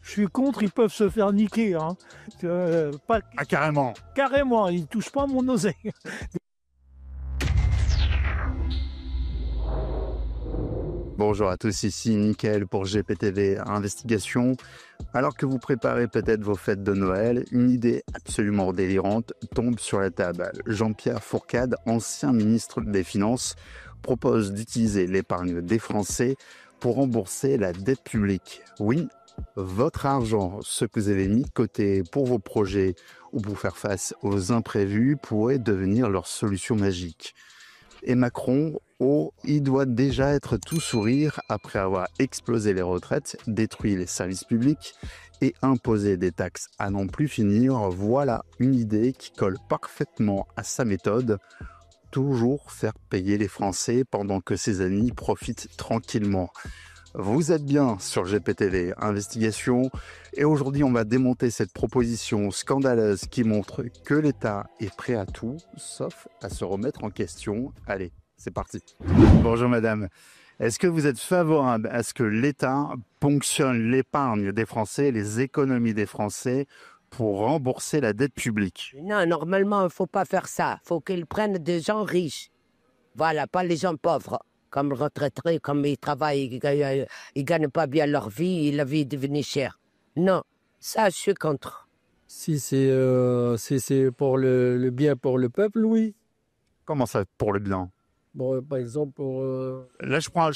Je suis contre, ils peuvent se faire niquer. Hein. Pas Ah, carrément. carrément, ils touchent pas à mon oseille. Bonjour à tous, ici Mickaël pour GPTV Investigation. Alors que vous préparez peut-être vos fêtes de Noël, une idée absolument délirante tombe sur la table. Jean-Pierre Fourcade, ancien ministre des Finances, propose d'utiliser l'épargne des Français pour rembourser la dette publique. Oui, votre argent, ce que vous avez mis de côté pour vos projets ou pour faire face aux imprévus, pourrait devenir leur solution magique. Et Macron, il doit déjà être tout sourire après avoir explosé les retraites, détruit les services publics et imposé des taxes à n'en plus finir. Voilà une idée qui colle parfaitement à sa méthode. Toujours faire payer les Français pendant que ses amis profitent tranquillement. Vous êtes bien sur GPTV Investigation et aujourd'hui on va démonter cette proposition scandaleuse qui montre que l'État est prêt à tout sauf à se remettre en question. Allez, c'est parti. Bonjour madame, est-ce que vous êtes favorable à ce que l'État ponctionne l'épargne des Français, les économies des Français pour rembourser la dette publique? Non, normalement, il ne faut pas faire ça. Il faut qu'ils prennent des gens riches. Voilà, pas les gens pauvres. Comme retraités, comme ils travaillent, ils gagnent pas bien leur vie et la vie est devenue chère. Non, ça, je suis contre. Si c'est pour le bien pour le peuple, oui. Comment ça pour le bien? Bon, par exemple, pour... Là, je prends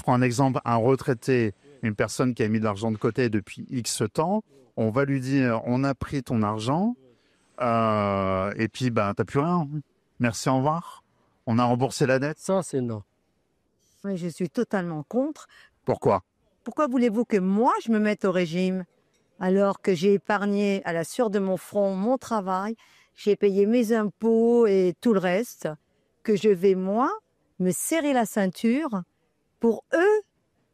un exemple, un retraité, une personne qui a mis de l'argent de côté depuis X temps, on va lui dire, on a pris ton argent, et puis, ben, t'as plus rien. Merci, au revoir. On a remboursé la dette. Ça, c'est non. Oui, je suis totalement contre. Pourquoi? Pourquoi voulez-vous que moi, je me mette au régime alors que j'ai épargné à la sueur de mon front mon travail, j'ai payé mes impôts et tout le reste, que je vais, moi, me serrer la ceinture pour eux,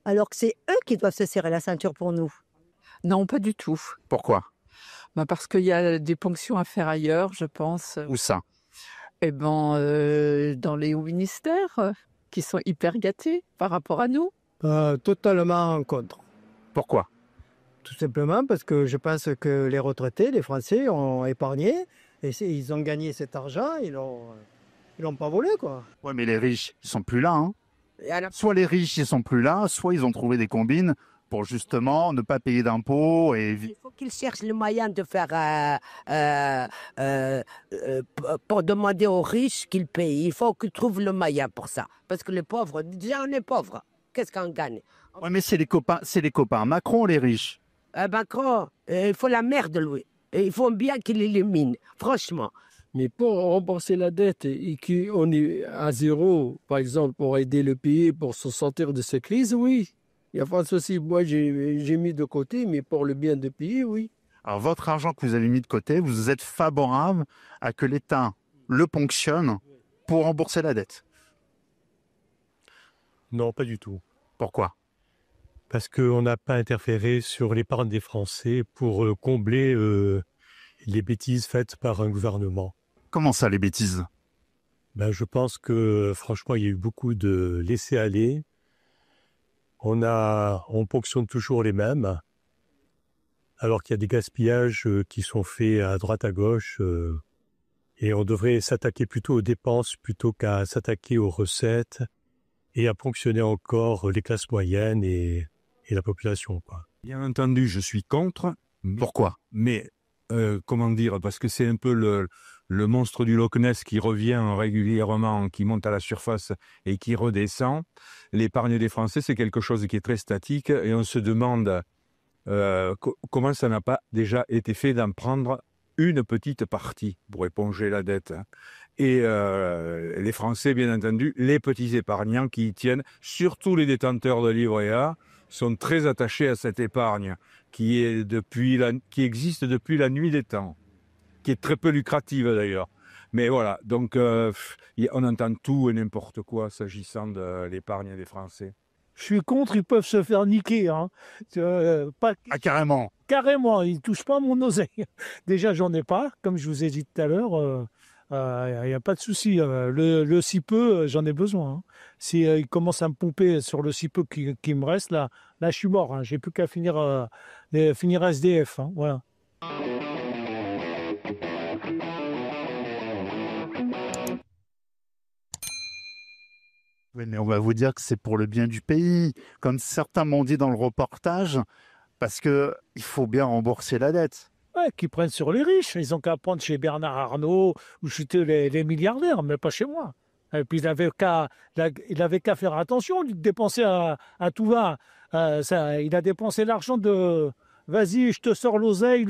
alors que c'est eux qui doivent se serrer la ceinture pour nous. Non, pas du tout. Pourquoi? Parce qu'il y a des ponctions à faire ailleurs, je pense. Où ça? Dans les hauts ministères, qui sont hyper gâtés par rapport à nous. Totalement contre. Pourquoi? Tout simplement parce que je pense que les retraités, les Français, ont épargné et ils ont gagné cet argent, ils l'ont pas volé, quoi. Ouais, mais les riches, ils sont plus là. Hein. Et alors, Soit les riches, ils sont plus là, soit ils ont trouvé des combines pour justement ne pas payer d'impôts et... il faut qu'ils cherchent le moyen de faire... pour demander aux riches qu'ils payent. Il faut qu'ils trouvent le moyen pour ça. Parce que les pauvres, déjà, on est pauvres. Qu'est-ce qu'on gagne? Ouais, mais c'est les copains Macron, les riches. Macron, il faut la merde, lui. Et il faut bien qu'il l'élimine, franchement. Mais pour rembourser la dette et qu'on est à zéro, par exemple, pour aider le pays pour se sortir de cette crise, oui. Il n'y a pas de souci. Moi, j'ai mis de côté, mais pour le bien du pays, oui. Alors, votre argent que vous avez mis de côté, vous êtes favorable à que l'État le ponctionne pour rembourser la dette? Non, pas du tout. Pourquoi? Parce qu'on n'a pas interféré sur l'épargne des Français pour combler les bêtises faites par un gouvernement. Comment ça, les bêtises? Je pense que, franchement, il y a eu beaucoup de laisser-aller. On ponctionne toujours les mêmes, alors qu'il y a des gaspillages qui sont faits à droite à gauche. Et on devrait s'attaquer plutôt aux dépenses plutôt qu'à s'attaquer aux recettes et à ponctionner encore les classes moyennes et la population, quoi. Bien entendu, je suis contre. Pourquoi? Mais, comment dire, parce que c'est un peu le monstre du Loch Ness qui revient régulièrement, qui monte à la surface et qui redescend. L'épargne des Français, c'est quelque chose qui est très statique et on se demande comment ça n'a pas déjà été fait d'en prendre une petite partie pour éponger la dette. Et les Français, bien entendu, les petits épargnants qui y tiennent, surtout les détenteurs de livret A, sont très attachés à cette épargne qui existe depuis la nuit des temps, qui est très peu lucrative d'ailleurs. Mais voilà, donc on entend tout et n'importe quoi s'agissant de l'épargne des Français. Je suis contre, ils peuvent se faire niquer. Hein. Pas... Ah, carrément. Carrément, ils ne touchent pas à mon oseille. Déjà, j'en ai pas, comme je vous ai dit tout à l'heure. Il n'y a pas de souci. Le si peu, j'en ai besoin. Hein. Si il commence à me pomper sur le si peu qui me reste, là Là, je suis mort. Hein. J'ai plus qu'à finir SDF. Hein. Voilà. Oui, mais on va vous dire que c'est pour le bien du pays, comme certains m'ont dit dans le reportage, parce que il faut bien rembourser la dette. Ouais, qui prennent sur les riches. Ils ont qu'à prendre chez Bernard Arnault ou chez les milliardaires, mais pas chez moi. Et puis il avait qu'à faire attention, de dépenser à tout va. Il a dépensé l'argent de vas-y, je te sors l'oseille,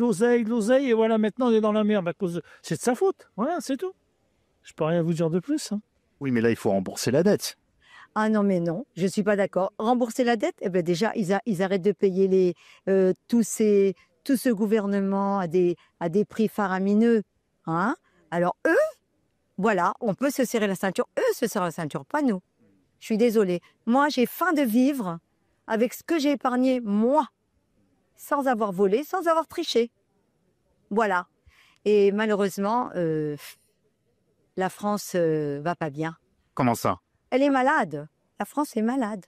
et voilà, maintenant on est dans la merde. C'est de sa faute. Voilà, c'est tout. Je peux rien vous dire de plus. Hein. Oui, mais là, il faut rembourser la dette. Ah non, mais non, je ne suis pas d'accord. Rembourser la dette, eh ben déjà, ils arrêtent de payer tout ce gouvernement à des prix faramineux. Hein. Alors eux, voilà, on peut se serrer la ceinture. Eux se serrent la ceinture, pas nous. Je suis désolée. Moi, j'ai faim de vivre avec ce que j'ai épargné, moi, sans avoir volé, sans avoir triché. Voilà. Et malheureusement, la France va pas bien. Comment ça? Elle est malade. La France est malade.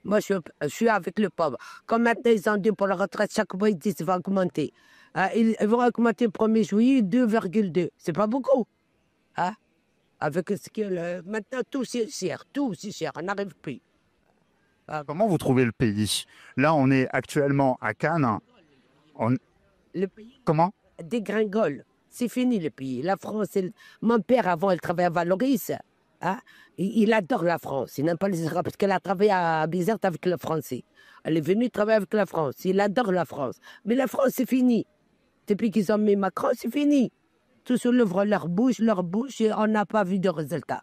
Moi, je suis avec le pauvre. Comme maintenant, ils ont dit pour la retraite, chaque mois, ils disent qu'ils vont augmenter. Ils vont augmenter le 1er juillet 2,2. C'est pas beaucoup. Hein? Avec ce que maintenant, tout c'est cher. Tout c'est cher. On n'arrive plus. Comment vous trouvez le pays? Là, on est actuellement à Cannes. Le pays Comment? dégringole. C'est fini le pays. La France, mon père, avant, il travaillait à Valoris. Hein? Il adore la France. Il n'aime pas les Arabes parce qu'elle a travaillé à Bizerte avec le Français. Elle est venue travailler avec la France. Il adore la France. Mais la France, c'est fini. Depuis qu'ils ont mis Macron, c'est fini. Tous ouvrent leur bouche, et on n'a pas vu de résultat.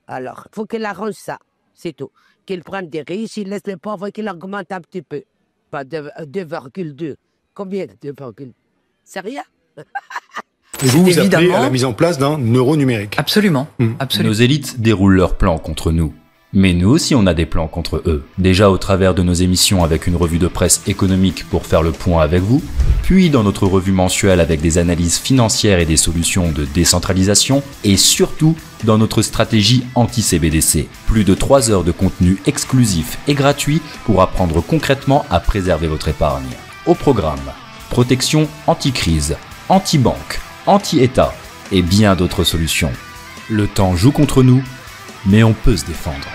Alors, il faut qu'il arrange ça. C'est tout. Qu'il prenne des riches, il laisse les pauvres et qu'il augmente un petit peu. Pas 2,2. Combien de 2,2? C'est rien. Vous appelez à la mise en place d'un euro numérique. Absolument. Nos élites déroulent leurs plans contre nous. Mais nous aussi on a des plans contre eux. Déjà au travers de nos émissions avec une revue de presse économique pour faire le point avec vous, puis dans notre revue mensuelle avec des analyses financières et des solutions de décentralisation, et surtout dans notre stratégie anti-CBDC. Plus de 3 heures de contenu exclusif et gratuit pour apprendre concrètement à préserver votre épargne. Au programme, protection anti-crise, anti-banque, anti-État et bien d'autres solutions. Le temps joue contre nous, mais on peut se défendre.